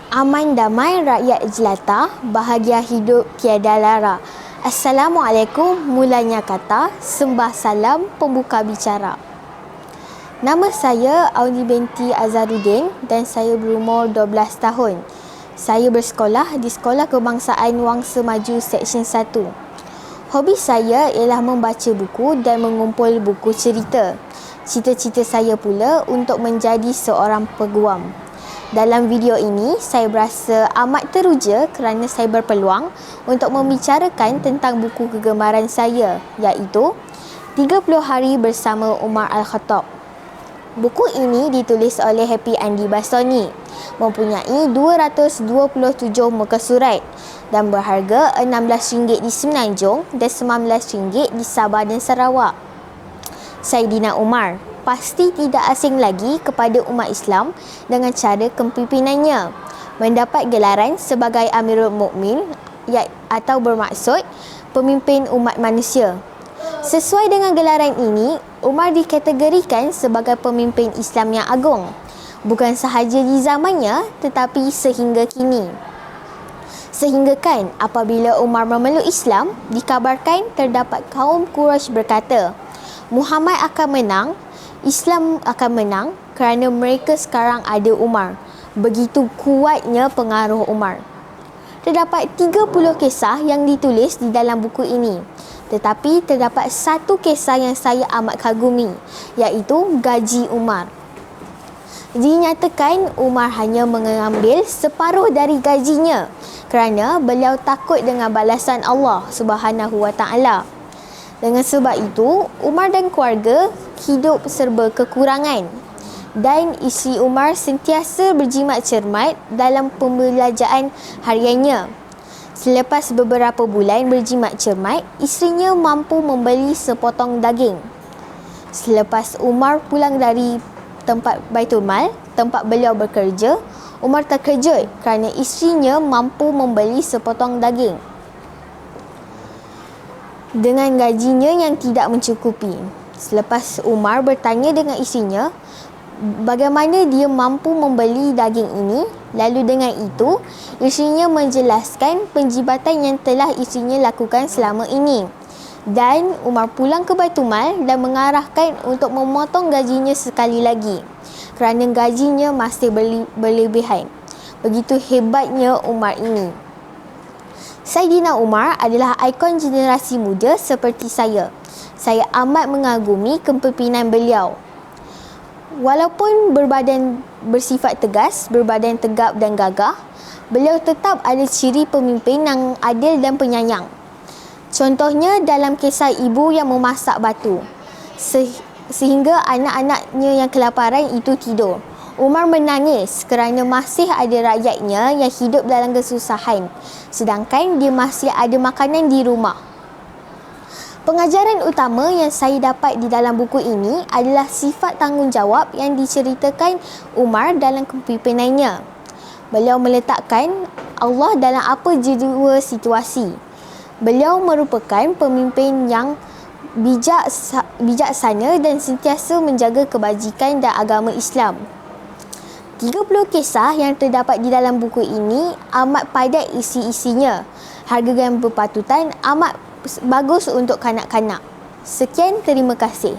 Aman damai rakyat jelata, bahagia hidup tiada lara. Assalamualaikum, mulanya kata, sembah salam pembuka bicara. Nama saya Auni binti Azharuddin dan saya berumur 12 tahun. Saya bersekolah di Sekolah Kebangsaan Wangsa Maju Seksyen 1. Hobi saya ialah membaca buku dan mengumpul buku cerita. Cita-cita saya pula untuk menjadi seorang peguam. Dalam video ini, saya berasa amat teruja kerana saya berpeluang untuk membicarakan tentang buku kegemaran saya, iaitu 30 Hari Bersama Umar Al-Khattab. Buku ini ditulis oleh Happy Andy Bastoni, mempunyai 227 muka surat dan berharga RM16 di Semenanjung dan RM19 di Sabah dan Sarawak. Saidina Umar pasti tidak asing lagi kepada umat Islam dengan cara kepimimpinannya, mendapat gelaran sebagai Amirul Mukmin atau bermaksud pemimpin umat manusia. Sesuai dengan gelaran ini, Umar dikategorikan sebagai pemimpin Islam yang agung, bukan sahaja di zamannya tetapi sehingga kini. Sehinggakan apabila Umar memeluk Islam, dikabarkan terdapat kaum Quraisy berkata, Muhammad akan menang, Islam akan menang kerana mereka sekarang ada Umar. Begitu kuatnya pengaruh Umar. Terdapat 30 kisah yang ditulis di dalam buku ini. Tetapi terdapat satu kisah yang saya amat kagumi, iaitu gaji Umar. Dinyatakan Umar hanya mengambil separuh dari gajinya kerana beliau takut dengan balasan Allah Subhanahu Wa Taala. Dengan sebab itu, Umar dan keluarga hidup serba kekurangan dan isteri Umar sentiasa berjimat cermat dalam pembelanjaan hariannya. Selepas beberapa bulan berjimat cermat, isterinya mampu membeli sepotong daging. Selepas Umar pulang dari tempat Baitul Mal, tempat beliau bekerja, Umar terkejut kerana isterinya mampu membeli sepotong daging dengan gajinya yang tidak mencukupi. Selepas Umar bertanya dengan isterinya bagaimana dia mampu membeli daging ini, lalu dengan itu isterinya menjelaskan penjibatan yang telah isterinya lakukan selama ini. Dan Umar pulang ke Baitul Mal dan mengarahkan untuk memotong gajinya sekali lagi kerana gajinya masih berlebihan. Begitu hebatnya Umar ini. Saidina Umar adalah ikon generasi muda seperti saya. Saya amat mengagumi kepimpinan beliau. Walaupun berbadan bersifat tegas, berbadan tegap dan gagah, beliau tetap ada ciri pemimpin yang adil dan penyayang. Contohnya dalam kisah ibu yang memasak batu, sehingga anak-anaknya yang kelaparan itu tidur. Umar menangis kerana masih ada rakyatnya yang hidup dalam kesusahan, sedangkan dia masih ada makanan di rumah. Pengajaran utama yang saya dapat di dalam buku ini adalah sifat tanggungjawab yang diceritakan Umar dalam kepimimpinannya. Beliau meletakkan Allah dalam apa jua situasi. Beliau merupakan pemimpin yang bijaksana dan sentiasa menjaga kebajikan dan agama Islam. 30 kisah yang terdapat di dalam buku ini amat padat isi-isinya. Harga yang berpatutan amat bagus untuk kanak-kanak. Sekian, terima kasih.